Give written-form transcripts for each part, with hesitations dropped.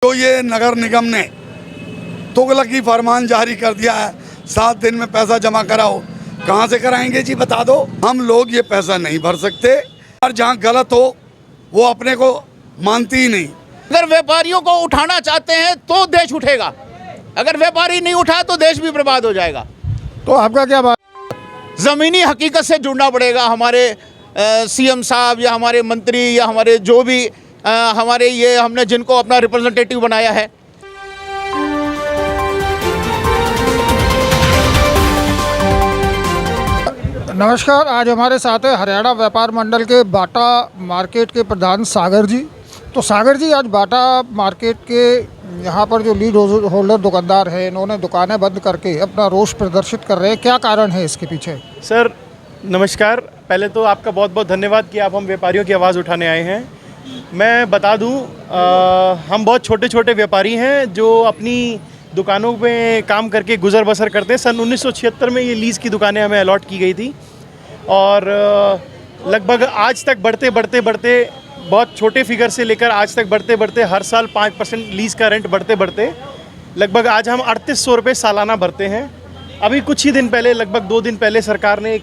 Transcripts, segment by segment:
जो ये नगर निगम ने तुगलकी फरमान जारी कर दिया है, 7 दिन में पैसा जमा कराओ, कहाँ से कराएंगे जी बता दो। हम लोग ये पैसा नहीं भर सकते और जहाँ गलत हो वो अपने को मानती ही नहीं। अगर व्यापारियों को उठाना चाहते हैं तो देश उठेगा, अगर व्यापारी नहीं उठा तो देश भी बर्बाद हो जाएगा। तो आपका क्या बात? ज़मीनी हकीकत से जुड़ना पड़ेगा। हमारे सीएम साहब या हमारे मंत्री या हमारे जो भी हमारे ये हमने जिनको अपना रिप्रेजेंटेटिव बनाया है। नमस्कार, आज हमारे साथ है हरियाणा व्यापार मंडल के बाटा मार्केट के प्रधान सागर जी। तो सागर जी, आज बाटा मार्केट के यहाँ पर जो लीड होल्डर दुकानदार हैं, इन्होंने दुकानें बंद करके अपना रोष प्रदर्शित कर रहे हैं, क्या कारण है इसके पीछे? सर नमस्कार, पहले तो आपका बहुत बहुत धन्यवाद कि आप हम व्यापारियों की आवाज़ उठाने आए हैं। मैं बता दूं, हम बहुत छोटे छोटे व्यापारी हैं जो अपनी दुकानों में काम करके गुजर बसर करते हैं। सन 1976 में ये लीज़ की दुकानें हमें अलॉट की गई थी और लगभग आज तक बढ़ते बहुत छोटे फिगर से लेकर आज तक बढ़ते हर साल 5% लीज़ का रेंट बढ़ते लगभग आज हम 3800 रुपये सालाना भरते हैं। अभी कुछ ही दिन पहले, लगभग 2 दिन पहले सरकार ने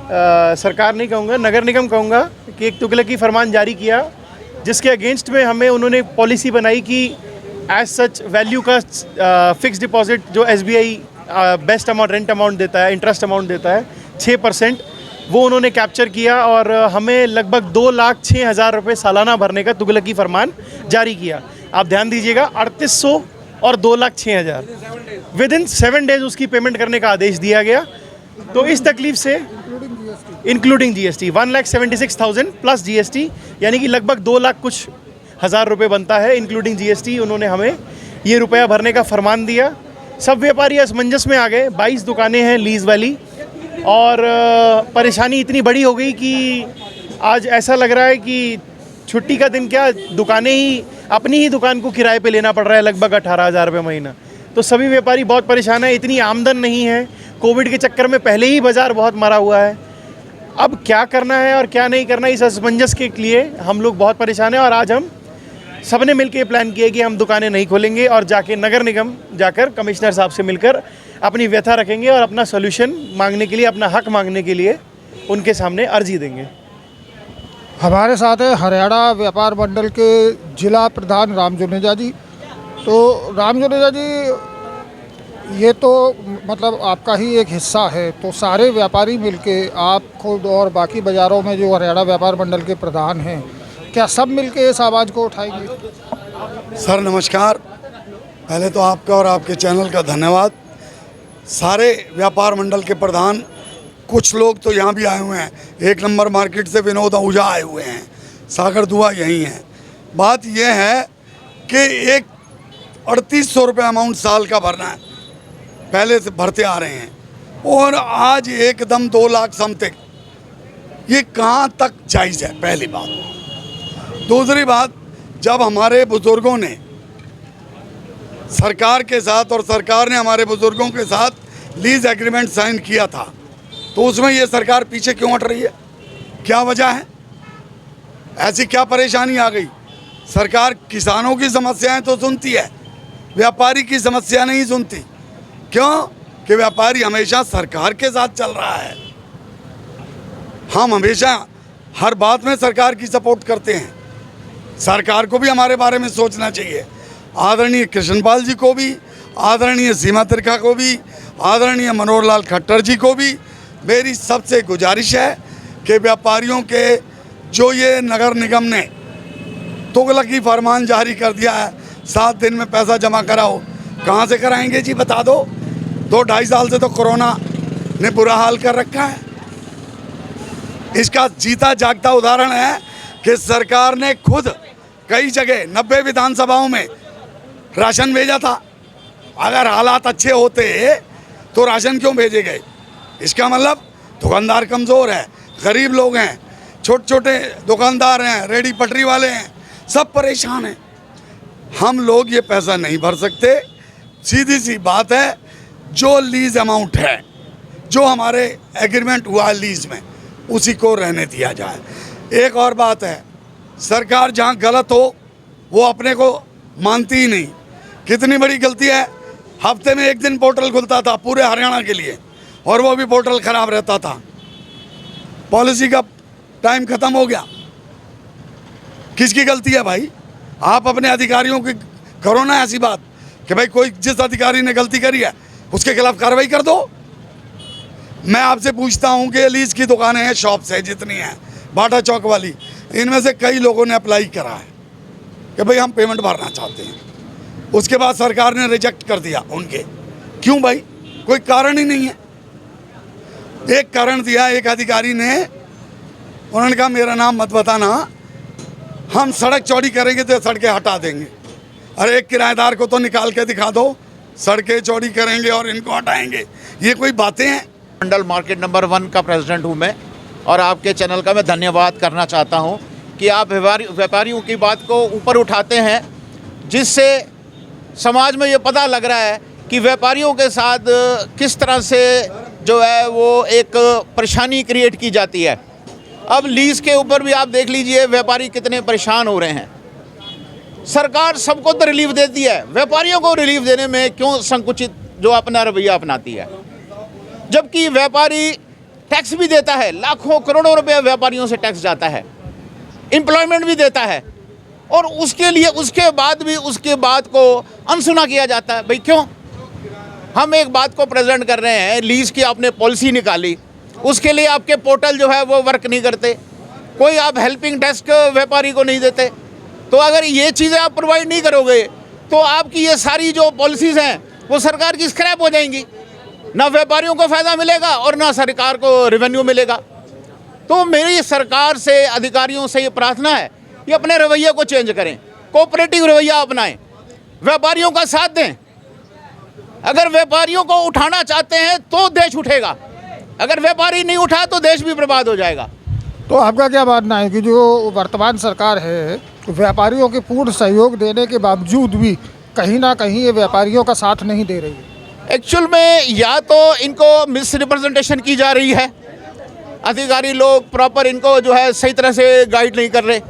सरकार नहीं कहूँगा, नगर निगम कहूँगा, कि एक तुगलकी फरमान जारी किया जिसके अगेंस्ट में हमें उन्होंने पॉलिसी बनाई कि एज सच वैल्यू का फिक्स डिपॉजिट जो SBI best amount rent amount देता है, इंटरेस्ट अमाउंट देता है 6%, वो उन्होंने कैप्चर किया और हमें लगभग 2,06,000 रुपये सालाना भरने का तुगलकी फरमान जारी किया। आप ध्यान दीजिएगा, 3800 और 2,06,000 विद इन 7 डेज उसकी पेमेंट करने का आदेश दिया गया। तो इस तकलीफ से इंक्लूडिंग GST 1,76,000 प्लस GST, यानी कि लगभग 2 लाख कुछ हज़ार रुपये बनता है इंक्लूडिंग GST। उन्होंने हमें ये रुपया भरने का फरमान दिया। सब व्यापारी असमंजस में आ गए। 22 दुकानें हैं लीज़ वाली और परेशानी इतनी बड़ी हो गई कि आज ऐसा लग रहा है कि छुट्टी का दिन क्या, दुकानें ही अपनी ही दुकान को किराए पे लेना पड़ रहा है लगभग 18,000 रुपये महीना। तो सभी व्यापारी बहुत परेशान है। इतनी आमदन नहीं है, कोविड के चक्कर में पहले ही बाज़ार बहुत मरा हुआ है। अब क्या करना है और क्या नहीं करना, इस असमंजस के लिए हम लोग बहुत परेशान हैं। और आज हम सब ने मिल के प्लान किया कि हम दुकानें नहीं खोलेंगे और जाके नगर निगम जाकर कमिश्नर साहब से मिलकर अपनी व्यथा रखेंगे और अपना सोल्यूशन मांगने के लिए, अपना हक मांगने के लिए उनके सामने अर्जी देंगे। हमारे साथ है हरियाणा व्यापार मंडल के जिला प्रधान राम जुनेजा जी। तो राम जुनेजा जी, ये तो मतलब आपका ही एक हिस्सा है, तो सारे व्यापारी मिलके, आप खुद और बाकी बाज़ारों में जो हरियाणा व्यापार मंडल के प्रधान हैं, क्या सब मिलके इस आवाज़ को उठाएंगे? सर नमस्कार, पहले तो आपका और आपके चैनल का धन्यवाद। सारे व्यापार मंडल के प्रधान, कुछ लोग तो यहाँ भी आए हुए हैं, 1 नंबर मार्केट से विनोद आहूजा आए हुए हैं, सागर दुआ यही हैं। बात यह है कि एक 3800 रुपये अमाउंट साल का भरना है, पहले से भरते आ रहे हैं और आज एकदम 2 लाख समथिंग, ये कहाँ तक जायज़ है? पहली बात। दूसरी बात, जब हमारे बुज़ुर्गों ने सरकार के साथ और सरकार ने हमारे बुज़ुर्गों के साथ लीज़ एग्रीमेंट साइन किया था, तो उसमें ये सरकार पीछे क्यों हट रही है? क्या वजह है? ऐसी क्या परेशानी आ गई? सरकार किसानों की समस्याएं तो सुनती है, व्यापारी की समस्या नहीं सुनती। क्यों? कि व्यापारी हमेशा सरकार के साथ चल रहा है। हम हमेशा हर बात में सरकार की सपोर्ट करते हैं। सरकार को भी हमारे बारे में सोचना चाहिए। आदरणीय कृष्णपाल जी को भी, आदरणीय सीमा त्रिखा को भी, आदरणीय मनोहर लाल खट्टर जी को भी मेरी सबसे गुजारिश है कि व्यापारियों के जो ये नगर निगम ने तुगलकी फरमान जारी कर दिया है, 7 दिन में पैसा जमा कराओ, कहाँ से कराएंगे जी बता दो। 2-2.5 साल से तो कोरोना ने बुरा हाल कर रखा है। इसका जीता जागता उदाहरण है कि सरकार ने खुद कई जगह 90 विधानसभाओं में राशन भेजा था। अगर हालात अच्छे होते तो राशन क्यों भेजे गए? इसका मतलब दुकानदार कमज़ोर है, गरीब लोग हैं, छोटे छोटे दुकानदार हैं, रेडी पटरी वाले हैं, सब परेशान हैं। हम लोग ये पैसा नहीं भर सकते। सीधी सी बात है, जो लीज़ अमाउंट है, जो हमारे एग्रीमेंट हुआ है लीज़ में, उसी को रहने दिया जाए। एक और बात है, सरकार जहाँ गलत हो वो अपने को मानती ही नहीं। कितनी बड़ी गलती है। हफ्ते में एक दिन पोर्टल खुलता था पूरे हरियाणा के लिए, और वो भी पोर्टल खराब रहता था। पॉलिसी का टाइम खत्म हो गया। किसकी गलती है भाई? आप अपने अधिकारियों की करो ना ऐसी बात कि भाई कोई जिस अधिकारी ने गलती करी है उसके खिलाफ कार्रवाई कर दो। मैं आपसे पूछता हूं कि लीज की दुकानें हैं, शॉप्स है जितनी हैं, बाटा चौक वाली, इनमें से कई लोगों ने अप्लाई करा है कि भाई हम पेमेंट भरना चाहते हैं। उसके बाद सरकार ने रिजेक्ट कर दिया उनके। क्यों भाई? कोई कारण ही नहीं है। एक कारण दिया एक अधिकारी ने, उन्होंने कहा मेरा नाम मत बताना, हम सड़क चौड़ी करेंगे तो सड़कें हटा देंगे। अरे एक किराएदार को तो निकाल के दिखा दो, सड़कें चौड़ी करेंगे और इनको हटाएंगे, ये कोई बातें हैं? मंडल मार्केट नंबर 1 का प्रेसिडेंट हूँ मैं, और आपके चैनल का मैं धन्यवाद करना चाहता हूँ कि आप व्यापारियों की बात को ऊपर उठाते हैं, जिससे समाज में ये पता लग रहा है कि व्यापारियों के साथ किस तरह से जो है वो एक परेशानी क्रिएट की जाती है। अब लीज के ऊपर भी आप देख लीजिए व्यापारी कितने परेशान हो रहे हैं। सरकार सबको तो रिलीफ देती है, व्यापारियों को रिलीफ देने में क्यों संकुचित जो अपना रवैया अपनाती है? जबकि व्यापारी टैक्स भी देता है, लाखों करोड़ों रुपए व्यापारियों से टैक्स जाता है, एम्प्लॉयमेंट भी देता है, और उसके लिए उसके बाद भी उसके बात को अनसुना किया जाता है। भाई क्यों? हम एक बात को प्रेजेंट कर रहे हैं, लीज की आपने पॉलिसी निकाली, उसके लिए आपके पोर्टल जो है वो वर्क नहीं करते, कोई आप हेल्पिंग डेस्क व्यापारी को नहीं देते। तो अगर ये चीज़ें आप प्रोवाइड नहीं करोगे तो आपकी ये सारी जो पॉलिसीज़ हैं वो सरकार की स्क्रैप हो जाएंगी, ना व्यापारियों को फ़ायदा मिलेगा और ना सरकार को रेवेन्यू मिलेगा। तो मेरी सरकार से, अधिकारियों से ये प्रार्थना है कि अपने रवैये को चेंज करें, कोऑपरेटिव रवैया अपनाएं, व्यापारियों का साथ दें। अगर व्यापारियों को उठाना चाहते हैं तो देश उठेगा, अगर व्यापारी नहीं उठा तो देश भी बर्बाद हो जाएगा। तो आपका क्या मानना है कि जो वर्तमान सरकार है व्यापारियों के पूर्ण सहयोग देने के बावजूद भी कहीं ना कहीं ये व्यापारियों का साथ नहीं दे रही है? एक्चुअल में या तो इनको मिस रिप्रेजेंटेशन की जा रही है, अधिकारी लोग प्रॉपर इनको जो है सही तरह से गाइड नहीं कर रहे।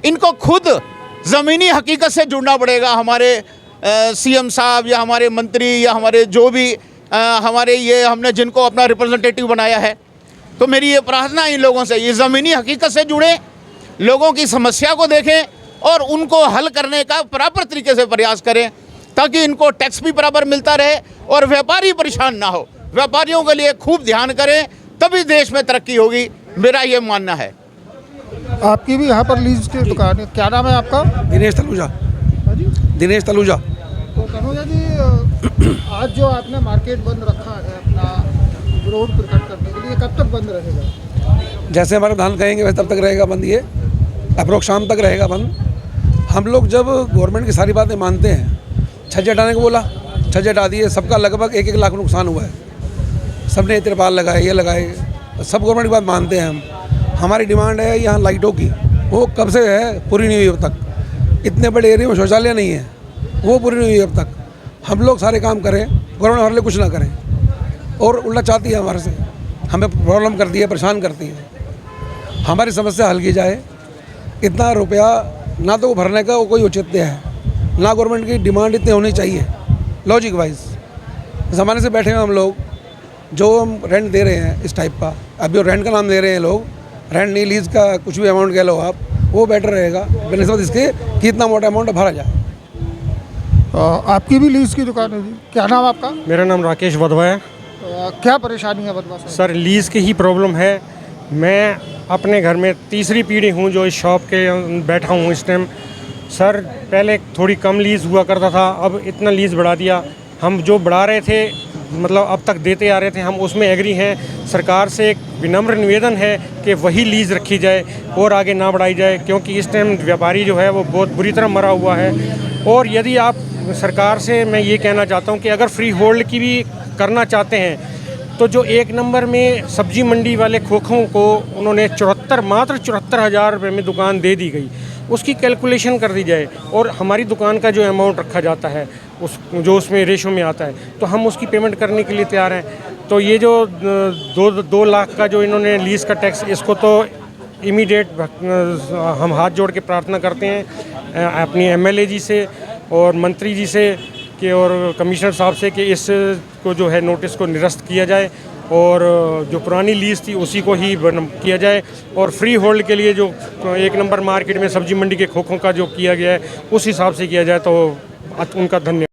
इनको खुद ज़मीनी हकीकत से जुड़ना पड़ेगा। हमारे सीएम साहब या हमारे मंत्री या हमारे जो भी हमारे ये हमने जिनको अपना रिप्रेजेंटेटिव बनाया है, तो मेरी ये प्रार्थना है इन लोगों से, ये ज़मीनी हकीकत से जुड़े, लोगों की समस्या को देखें और उनको हल करने का बराबर तरीके से प्रयास करें, ताकि इनको टैक्स भी बराबर मिलता रहे और व्यापारी परेशान ना हो। व्यापारियों के लिए खूब ध्यान करें, तभी देश में तरक्की होगी, मेरा ये मानना है। आपकी भी यहाँ पर लीज की दुकान है, क्या नाम है आपका? दिनेश तलूजा। हाँ जी, दिनेश तलूजा। तो तनुजा जी, आज जो आपने मार्केट बंद रखा है अपना विरोध प्रकट करने के लिए, कब तक बंद रहेगा? जैसे हमारे प्रधान कहेंगे वैसे तब तक रहेगा बंद, ये अप्रोक्स शाम तक रहेगा बंद। हम लोग जब गवर्नमेंट की सारी बातें मानते हैं, छज्जे हटाने को बोला, छज्जे हटा दिए, सबका लगभग 1-1 लाख नुकसान हुआ है। सबने तिरपाल लगाए, ये लगाए, सब गवर्नमेंट की बात मानते हैं हम। हमारी डिमांड है यहाँ लाइटों की, वो कब से है, पूरी नहीं हुई अब तक। इतने बड़े एरिया में शौचालय नहीं है, वो पूरी नहीं हुई अब तक। हम लोग सारे काम करें, गवर्नमेंट हमारे लिए कुछ ना करें, और उल्टा चाहती है हमारे से, हमें प्रॉब्लम करती है, परेशान करती है। हमारी समस्या हल की जाए। इतना रुपया ना तो भरने का वो कोई औचित्य है, ना गवर्नमेंट की डिमांड इतनी होनी चाहिए लॉजिक वाइज। ज़माने से बैठे हैं हम लोग, जो हम रेंट दे रहे हैं इस टाइप का, अभी रेंट का नाम दे रहे हैं लोग, रेंट नहीं लीज का कुछ भी अमाउंट कह लो आप, वो बेटर रहेगा बनस्बत इसके कि इतना मोटा अमाउंट भरा जाए। आपकी भी लीज की दुकान है जी, क्या नाम आपका? मेरा नाम राकेश वधवा है। क्या परेशानी है बदवा से? सर लीज़ की ही प्रॉब्लम है। मैं अपने घर में तीसरी पीढ़ी हूँ जो इस शॉप के बैठा हूँ इस टाइम। सर पहले थोड़ी कम लीज़ हुआ करता था, अब इतना लीज़ बढ़ा दिया। हम जो बढ़ा रहे थे, मतलब अब तक देते आ रहे थे, हम उसमें एग्री हैं। सरकार से एक विनम्र निवेदन है कि वही लीज़ रखी जाए और आगे ना बढ़ाई जाए, क्योंकि इस टाइम व्यापारी जो है वो बहुत बुरी तरह मरा हुआ है। और यदि आप सरकार से मैं ये कहना चाहता हूँ कि अगर फ्री होल्ड की भी करना चाहते हैं तो जो 1 नंबर में सब्जी मंडी वाले खोखों को उन्होंने मात्र 74,000 रुपये में दुकान दे दी गई, उसकी कैलकुलेशन कर दी जाए और हमारी दुकान का जो अमाउंट रखा जाता है उस जो उसमें रेशो में आता है, तो हम उसकी पेमेंट करने के लिए तैयार हैं। तो ये जो 2 लाख का जो इन्होंने लीज़ का टैक्स, इसको तो इमीडिएट हम हाथ जोड़ के प्रार्थना करते हैं अपनी MLA जी से और मंत्री जी से कि और कमिश्नर साहब से कि इस को जो है नोटिस को निरस्त किया जाए और जो पुरानी लीज थी उसी को ही किया जाए और फ्री होल्ड के लिए जो 1 नंबर मार्केट में सब्जी मंडी के खोखों का जो किया गया है उस हिसाब से किया जाए तो उनका धन्यवाद।